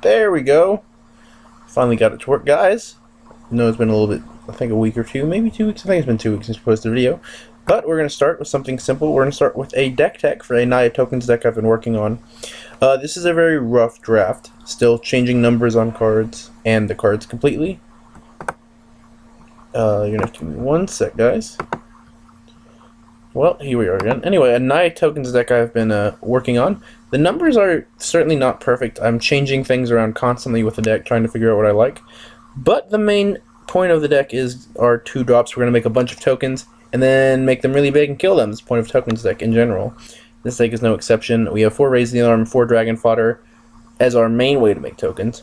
There we go. Finally got it to work, guys. I know it's been a little bit, I think a week or two, maybe 2 weeks. I think it's been 2 weeks since we posted a video. But we're going to start with something simple. We're going to start with a deck tech for a Naya tokens deck I've been working on. This is a very rough draft. Still changing numbers on cards and the cards completely. You're going to have to give me 1 sec, guys. Well, here we are again. Anyway, a Naya tokens deck I've been working on. The numbers are certainly not perfect. I'm changing things around constantly with the deck, trying to figure out what I like. But the main point of the deck is our 2 drops. We're going to make a bunch of tokens and then make them really big and kill them. It's the point of tokens deck in general. This deck is no exception. We have 4 Raise the Alarm, 4 Dragon Fodder as our main way to make tokens.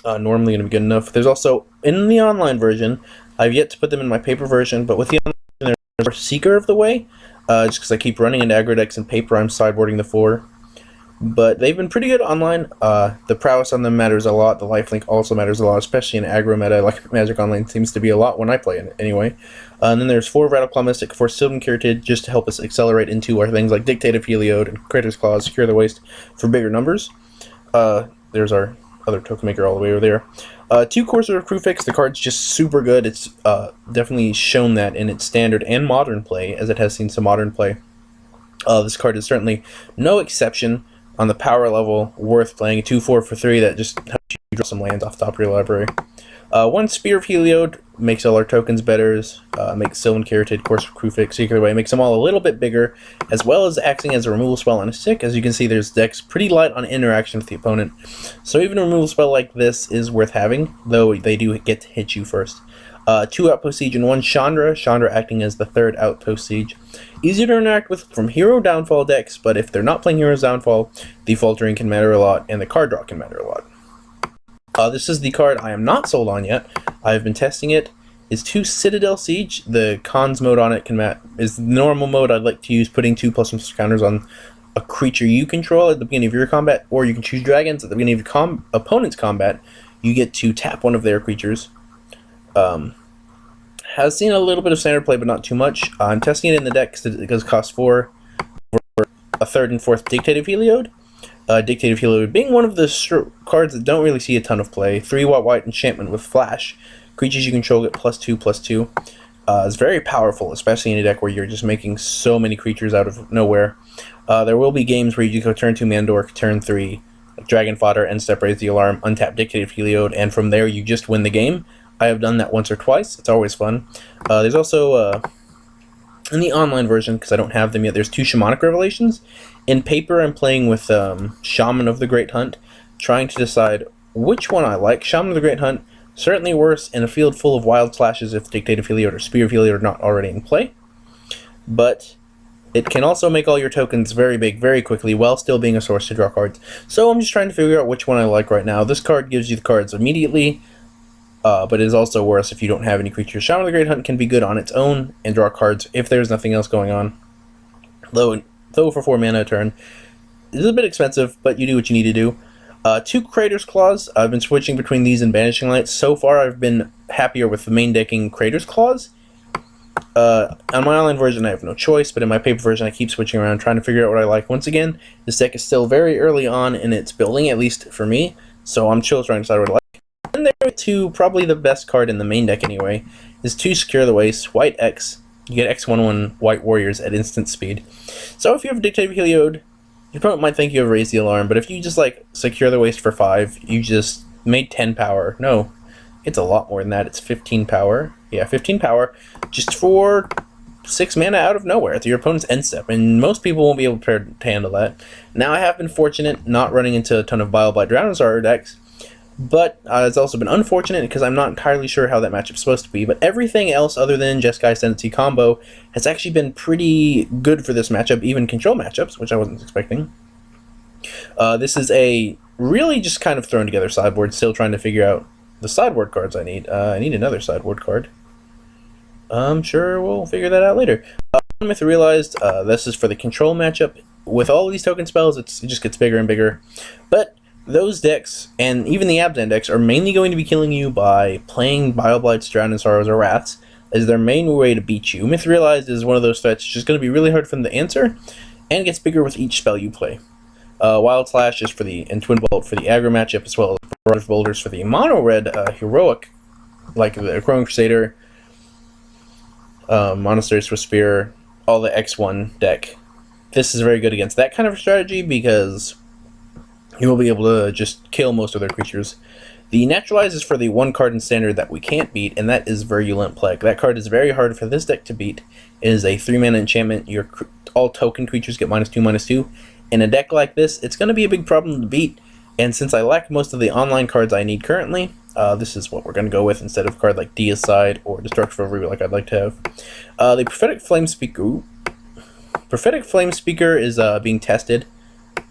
Normally going to be good enough. There's also, in the online version, I've yet to put them in my paper version, but with the online version, there's Seeker of the Way. Just because I keep running into aggro decks and paper, I'm sideboarding the 4. But they've been pretty good online. The prowess on them matters a lot. The lifelink also matters a lot, especially in aggro meta. Like Magic Online seems to be a lot when I play it anyway. And then there's 4 Rattle Mystic, 4 Sylvan Curated, just to help us accelerate into our things like Dictative Heliod and Crater's Claws, Secure the Waste for bigger numbers. There's our other token maker all the way over there. 2 Courser of Crewfix. The card's just super good. It's definitely shown that in its standard and modern play, as it has seen some modern play. This card is certainly no exception on the power level, worth playing. 2/4 for 3 that just helps you draw some lands off the top of your library. 1 Spear of Heliod makes all our tokens better. Makes Sylvan Curated, Course of Crewfix, Secret Way, makes them all a little bit bigger, as well as acting as a removal spell on a stick. As you can see, there's decks pretty light on interaction with the opponent, so even a removal spell like this is worth having, though they do get to hit you first. 2 Outpost Siege and 1 Chandra. Chandra acting as the 3rd Outpost Siege. Easier to interact with from Hero Downfall decks, but if they're not playing Hero's Downfall, the Faltering can matter a lot, and the card draw can matter a lot. This is the card I am not sold on yet. I've been testing it. It's 2 Citadel Siege. The cons mode on it is the normal mode I'd like to use, putting 2+1 counters on a creature you control at the beginning of your combat, or you can choose dragons at the beginning of your opponent's combat. You get to tap one of their creatures. Has seen a little bit of standard play, but not too much. I'm testing it in the deck because it does cost 4 for a 3rd and 4th Dictative Heliod. Dictative Heliod being one of the cards that don't really see a ton of play. 3 white enchantment with flash. Creatures you control get +2/+2. It's very powerful, especially in a deck where you're just making so many creatures out of nowhere. There will be games where you go turn 2 Mandork, turn 3 Dragon Fodder, end step Raise the Alarm, untap Dictative Heliod, and from there you just win the game. I have done that once or twice. It's always fun. There's also, in the online version, because I don't have them yet, there's 2 Shamanic Revelations. In paper, I'm playing with Shaman of the Great Hunt, trying to decide which one I like. Shaman of the Great Hunt, certainly worse in a field full of Wild Slashes if Dictative Heliod or Spear of Heliod are not already in play. But it can also make all your tokens very big very quickly while still being a source to draw cards. So I'm just trying to figure out which one I like right now. This card gives you the cards immediately. But it is also worse if you don't have any creatures. Shaman of the Great Hunt can be good on its own and draw cards if there's nothing else going on. Though for 4 mana a turn, it is a bit expensive, but you do what you need to do. 2 Crater's Claws. I've been switching between these and Banishing Lights. So far, I've been happier with the main decking Crater's Claws. On my online version, I have no choice, but in my paper version, I keep switching around, trying to figure out what I like. Once again, this deck is still very early on in its building, at least for me, so I'm still trying to decide what I like. And there to probably the best card in the main deck anyway is 2 Secure the Waste, white X. You get X/1/1 white warriors at instant speed. So if you have a Dictative Heliod, your opponent might think you have Raised the Alarm, but if you just like Secure the Waste for 5, you just made 10 power. No, it's a lot more than that. It's 15 power. Yeah, 15 power just for 6 mana out of nowhere at your opponent's end step, and most people won't be able to handle that. Now I have been fortunate not running into a ton of Bile Blight Drowned Starter decks, but it's also been unfortunate because I'm not entirely sure how that matchup's supposed to be. But everything else other than Jeskai Ascendancy combo has actually been pretty good for this matchup, even control matchups, which I wasn't expecting. This is a really just kind of thrown together sideboard, still trying to figure out the sideboard cards I need. I need another sideboard card. I'm sure we'll figure that out later. Myth realized this is for the control matchup. With all of these token spells, it just gets bigger and bigger. But those decks, and even the Abzan decks, are mainly going to be killing you by playing Bile Blights, Drowned in Sorrows, or Wraths as their main way to beat you. Myth Realized is one of those threats, just going to be really hard for them to answer, and gets bigger with each spell you play. Wild Slash is for the, and Twin Bolt for the aggro matchup, as well as Barrage Boulders for the mono red heroic, like the Chrome Crusader, Monastery Swift Spear, all the X1 deck. This is very good against that kind of strategy because you will be able to just kill most of their creatures. The Naturalize is for the one card in Standard that we can't beat, and that is Virulent Plague. That card is very hard for this deck to beat. It is a 3-mana enchantment. Your all token creatures get -2/-2. In a deck like this, it's going to be a big problem to beat, and since I lack most of the online cards I need currently, this is what we're going to go with instead of a card like Deicide or Destructive Overview like I'd like to have. The Prophetic Flame Speaker. Ooh. Prophetic Flame Speaker is being tested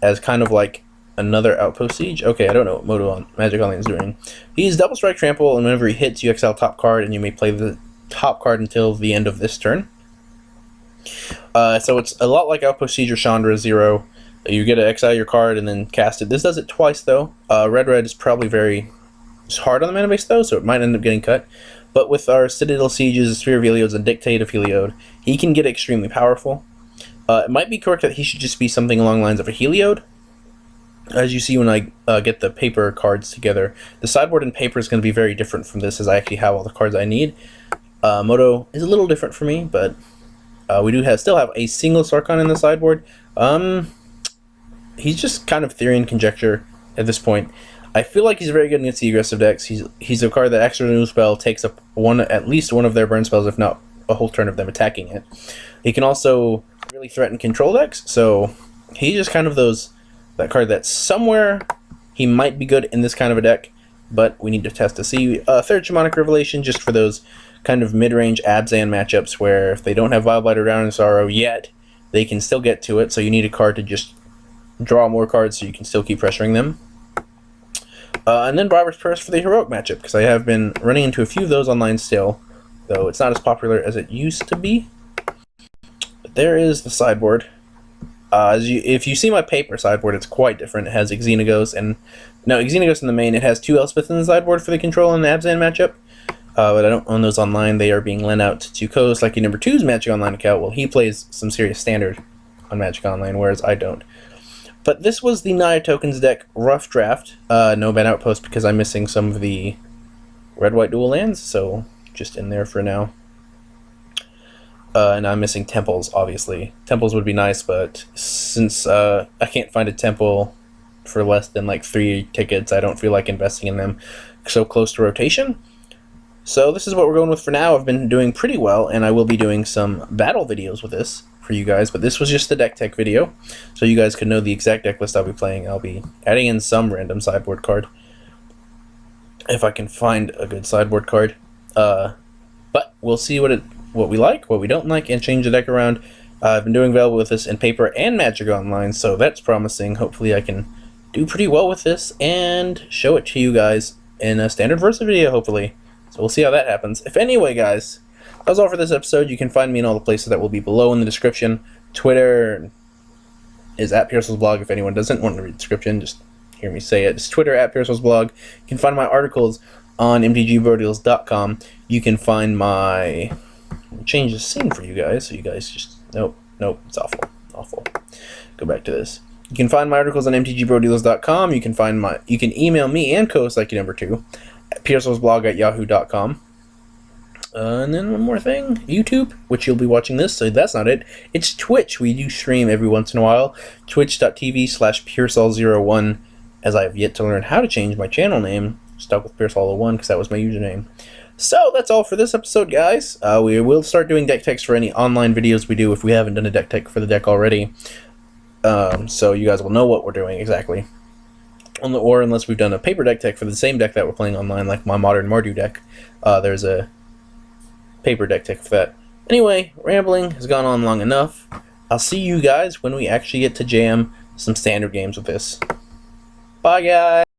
as kind of like another Outpost Siege. Okay, I don't know what Moto on Magic Online is doing. He's Double Strike Trample, and whenever he hits, you exile top card, and you may play the top card until the end of this turn. So it's a lot like Outpost Siege or Chandra 0. You get to exile your card and then cast it. This does it twice, though. Red is probably very hard on the mana base, though, so it might end up getting cut. But with our Citadel Sieges, Sphere of Heliodes, and Dictate of Heliode, he can get extremely powerful. It might be correct that he should just be something along the lines of a Heliode. As you see when I get the paper cards together, the sideboard in paper is going to be very different from this, as I actually have all the cards I need. Moto is a little different for me, but we do still have a single Sarkhan in the sideboard. He's just kind of theory and conjecture at this point. I feel like he's very good against the aggressive decks. He's a card that extra new spell takes up at least one of their burn spells, if not a whole turn of them attacking it. He can also really threaten control decks, so he's just kind of that card that somewhere he might be good in this kind of a deck, but we need to test to see. Third Shamanic Revelation, just for those kind of mid-range Abzan matchups where if they don't have Vileblight or Drowning Sorrow yet, they can still get to it, so you need a card to just draw more cards so you can still keep pressuring them. And then Barber's Purse for the heroic matchup, because I have been running into a few of those online still, though it's not as popular as it used to be. But there is the sideboard. If you see my paper sideboard, it's quite different. It has Xenagos in the main. It has 2 Elspeth in the sideboard for the control and the Abzan matchup. But I don't own those online. They are being lent out to Coast, like your number 2's Magic Online account. Well, he plays some serious Standard on Magic Online, whereas I don't. But this was the Naya Tokens deck rough draft. No Ban Outpost because I'm missing some of the red-white dual lands, so just in there for now. And I'm missing temples, obviously. Temples would be nice, but since I can't find a temple for less than like 3 tickets, I don't feel like investing in them so close to rotation. So this is what we're going with for now. I've been doing pretty well, and I will be doing some battle videos with this for you guys, but this was just the deck tech video, so you guys could know the exact deck list I'll be playing. I'll be adding in some random sideboard card, if I can find a good sideboard card. But we'll see what we like, what we don't like, and change the deck around. I've been doing well with this in paper and Magic Online, so that's promising. Hopefully I can do pretty well with this and show it to you guys in a standard versus video, hopefully. So we'll see how that happens. If anyway, guys, that was all for this episode. You can find me in all the places that will be below in the description. Twitter is @PearsallsBlog. If anyone doesn't want to read the description, just hear me say it. It's Twitter @PearsallsBlog. You can find my articles on mtgbrodeals.com. You can find my... change the scene for you guys, so you guys just... Nope, it's awful. Go back to this. You can find my articles on mtgbrodeals.com. You can email me and co-host like number 2 at pearsallsblog@yahoo.com. And then one more thing, YouTube, which you'll be watching this, so that's not it. It's Twitch. We do stream every once in a while. Twitch.tv/Pearsall01, as I have yet to learn how to change my channel name. Stuck with Pearsall01 because that was my username. So that's all for this episode, guys. We will start doing deck techs for any online videos we do if we haven't done a deck tech for the deck already. So you guys will know what we're doing exactly. Or unless we've done a paper deck tech for the same deck that we're playing online, like my Modern Mardu deck. There's a paper deck tech for that. Anyway, rambling has gone on long enough. I'll see you guys when we actually get to jam some standard games with this. Bye, guys!